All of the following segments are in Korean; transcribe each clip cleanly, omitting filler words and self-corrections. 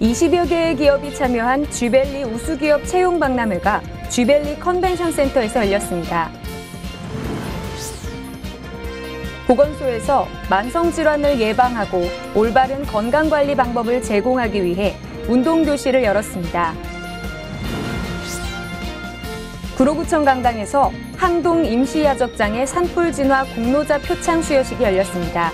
20여 개의 기업이 참여한 쥐벨리 우수기업 채용박람회가 쥐벨리 컨벤션 센터에서 열렸습니다. 보건소에서 만성질환을 예방하고 올바른 건강관리 방법을 제공하기 위해 운동교실을 열었습니다. 구로구청 강당에서 항동 임시야적장의 산불진화 공로자 표창 수여식이 열렸습니다.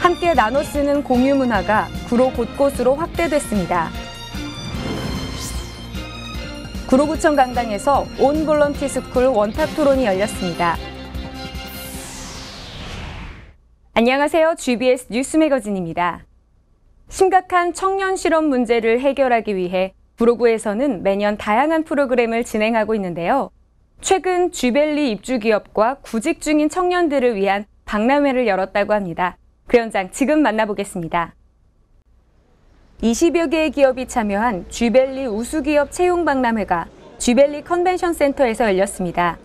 함께 나눠 쓰는 공유 문화가 구로 곳곳으로 확대됐습니다. 구로구청 강당에서 온 볼런티 스쿨 원탁 토론이 열렸습니다. 안녕하세요. GBS 뉴스 매거진입니다. 심각한 청년 실업 문제를 해결하기 위해 구로구에서는 매년 다양한 프로그램을 진행하고 있는데요. 최근 쥐벨리 입주 기업과 구직 중인 청년들을 위한 박람회를 열었다고 합니다. 그 현장 지금 만나보겠습니다. 20여 개의 기업이 참여한 쥐벨리 우수기업 채용박람회가 쥐벨리 컨벤션 센터에서 열렸습니다.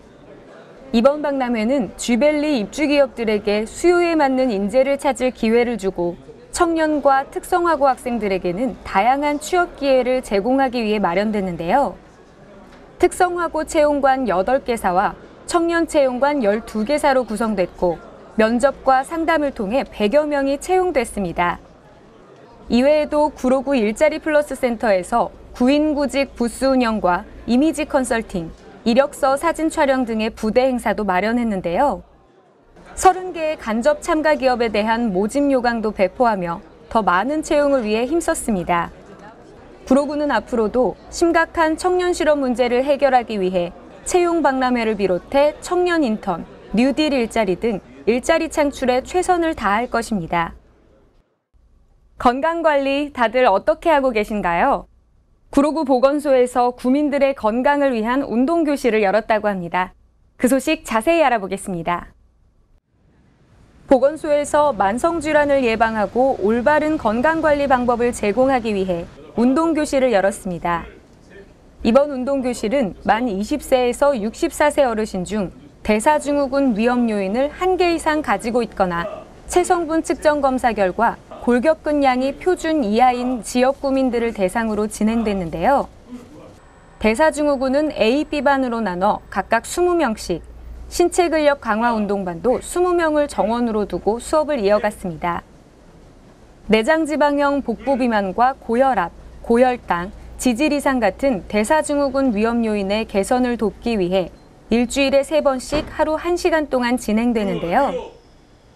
이번 박람회는 쥐벨리 입주 기업들에게 수요에 맞는 인재를 찾을 기회를 주고 청년과 특성화고 학생들에게는 다양한 취업 기회를 제공하기 위해 마련됐는데요. 특성화고 채용관 8개사와 청년 채용관 12개사로 구성됐고 면접과 상담을 통해 100여 명이 채용됐습니다. 이외에도 구로구 일자리 플러스 센터에서 구인구직 부스 운영과 이미지 컨설팅, 이력서 사진 촬영 등의 부대 행사도 마련했는데요. 30개의 간접 참가 기업에 대한 모집 요강도 배포하며 더 많은 채용을 위해 힘썼습니다. 구로구는 앞으로도 심각한 청년 실업 문제를 해결하기 위해 채용 박람회를 비롯해 청년 인턴, 뉴딜 일자리 등 일자리 창출에 최선을 다할 것입니다. 건강관리 다들 어떻게 하고 계신가요? 구로구 보건소에서 구민들의 건강을 위한 운동교실을 열었다고 합니다. 그 소식 자세히 알아보겠습니다. 보건소에서 만성질환을 예방하고 올바른 건강관리 방법을 제공하기 위해 운동교실을 열었습니다. 이번 운동교실은 만 20세에서 64세 어르신 중 대사증후군 위험 요인을 1개 이상 가지고 있거나 체성분 측정 검사 결과 골격근량이 표준 이하인 지역 구민들을 대상으로 진행됐는데요. 대사증후군은 A, B반으로 나눠 각각 20명씩, 신체 근력 강화 운동반도 20명을 정원으로 두고 수업을 이어갔습니다. 내장지방형 복부 비만과 고혈압, 고혈당, 지질 이상 같은 대사증후군 위험 요인의 개선을 돕기 위해 일주일에 3번씩 하루 1시간 동안 진행되는데요.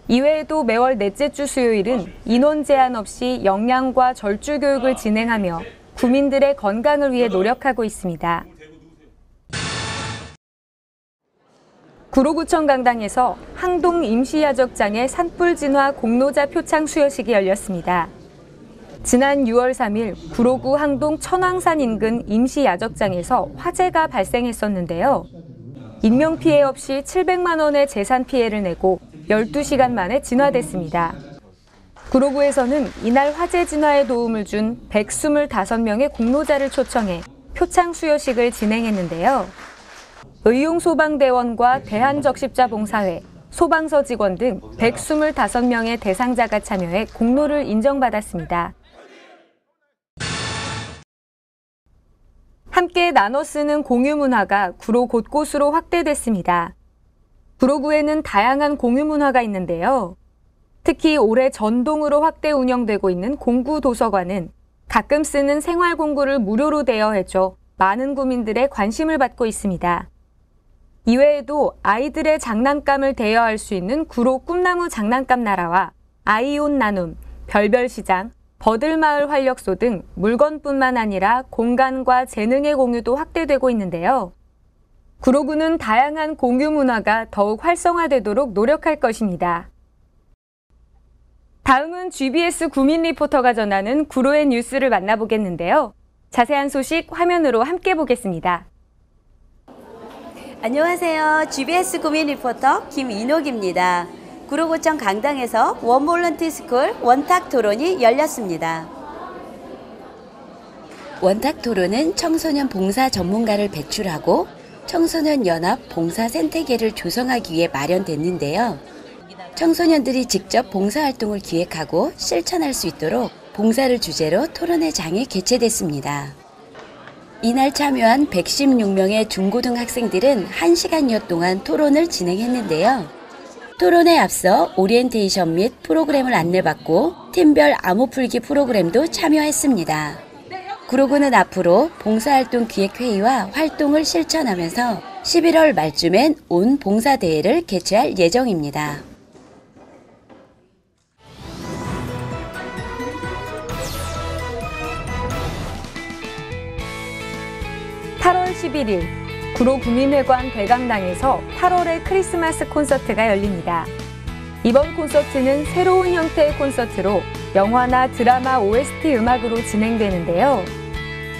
이외에도 매월 넷째 주 수요일은 인원 제한 없이 영양과 절주 교육을 진행하며 구민들의 건강을 위해 노력하고 있습니다. 구로구청 강당에서 항동 임시야적장의 산불진화 공로자 표창 수여식이 열렸습니다. 지난 6월 3일 구로구 항동 천왕산 인근 임시야적장에서 화재가 발생했었는데요. 인명피해 없이 700만 원의 재산 피해를 내고 12시간 만에 진화됐습니다. 구로구에서는 이날 화재 진화에 도움을 준 125명의 공로자를 초청해 표창 수여식을 진행했는데요. 의용소방대원과 대한적십자봉사회, 소방서 직원 등 125명의 대상자가 참여해 공로를 인정받았습니다. 함께 나눠 쓰는 공유 문화가 구로 곳곳으로 확대됐습니다. 구로구에는 다양한 공유 문화가 있는데요. 특히 올해 전동으로 확대 운영되고 있는 공구 도서관은 가끔 쓰는 생활 공구를 무료로 대여해줘 많은 구민들의 관심을 받고 있습니다. 이외에도 아이들의 장난감을 대여할 수 있는 구로 꿈나무 장난감 나라와 아이온 나눔, 별별시장, 버들마을 활력소 등 물건뿐만 아니라 공간과 재능의 공유도 확대되고 있는데요. 구로구는 다양한 공유 문화가 더욱 활성화되도록 노력할 것입니다. 다음은 GBS 구민 리포터가 전하는 구로의 뉴스를 만나보겠는데요. 자세한 소식 화면으로 함께 보겠습니다. 안녕하세요. GBS 구민 리포터 김인옥입니다. 구로구청 강당에서 원볼런티 스쿨 원탁 토론이 열렸습니다. 원탁 토론은 청소년 봉사 전문가를 배출하고 청소년 연합 봉사 생태계를 조성하기 위해 마련됐는데요. 청소년들이 직접 봉사활동을 기획하고 실천할 수 있도록 봉사를 주제로 토론회 장이 개최됐습니다. 이날 참여한 116명의 중고등학생들은 1시간여 동안 토론을 진행했는데요. 토론에 앞서 오리엔테이션 및 프로그램을 안내받고 팀별 암호풀기 프로그램도 참여했습니다. 구로구는 앞으로 봉사활동 기획회의와 활동을 실천하면서 11월 말쯤엔 온 봉사대회를 개최할 예정입니다. (8월 11일) 구로구민회관 대강당에서 8월의 크리스마스 콘서트가 열립니다. 이번 콘서트는 새로운 형태의 콘서트로 영화나 드라마 OST 음악으로 진행되는데요.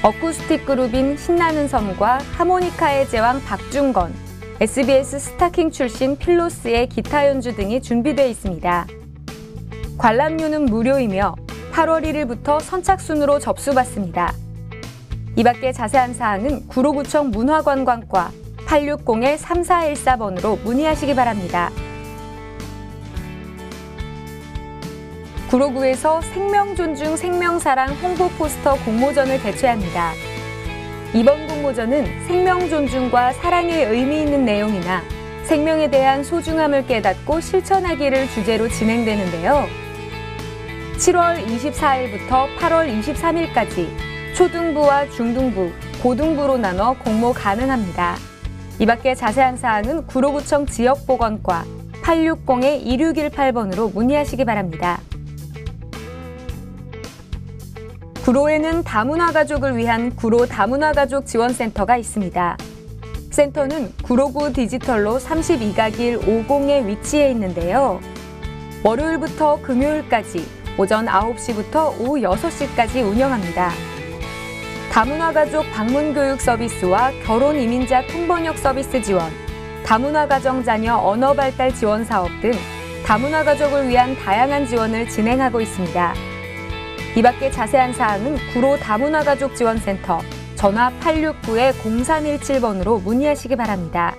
어쿠스틱 그룹인 신나는 섬과 하모니카의 제왕 박중건, SBS 스타킹 출신 필로스의 기타 연주 등이 준비되어 있습니다. 관람료는 무료이며 8월 1일부터 선착순으로 접수받습니다. 이 밖에 자세한 사항은 구로구청 문화관광과 860-3414번으로 문의하시기 바랍니다. 구로구에서 생명존중 생명사랑 홍보 포스터 공모전을 개최합니다. 이번 공모전은 생명존중과 사랑의 의미 있는 내용이나 생명에 대한 소중함을 깨닫고 실천하기를 주제로 진행되는데요. 7월 24일부터 8월 23일까지 초등부와 중등부, 고등부로 나눠 공모 가능합니다. 이 밖에 자세한 사항은 구로구청 지역보건과 860-2618번으로 문의하시기 바랍니다. 구로에는 다문화 가족을 위한 구로 다문화 가족 지원센터가 있습니다. 센터는 구로구 디지털로 32-1 50에 위치해 있는데요. 월요일부터 금요일까지 오전 9시부터 오후 6시까지 운영합니다. 다문화 가족 방문 교육 서비스와 결혼 이민자 통번역 서비스 지원, 다문화 가정 자녀 언어 발달 지원 사업 등 다문화 가족을 위한 다양한 지원을 진행하고 있습니다. 이 밖에 자세한 사항은 구로 다문화 가족 지원센터 전화 869-0317번으로 문의하시기 바랍니다.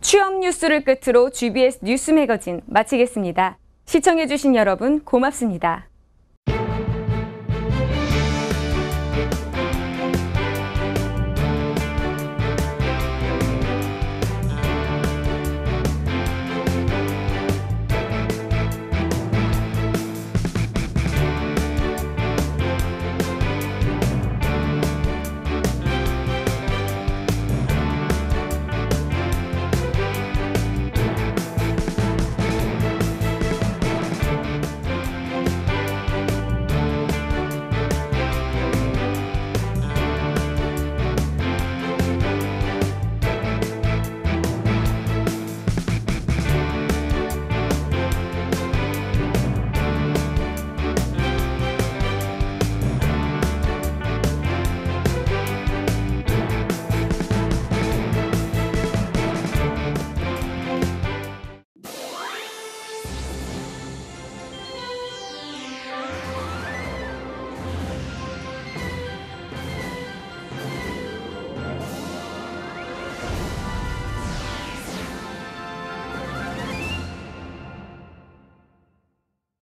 취업 뉴스를 끝으로 GBS 뉴스 매거진 마치겠습니다. 시청해주신 여러분 고맙습니다.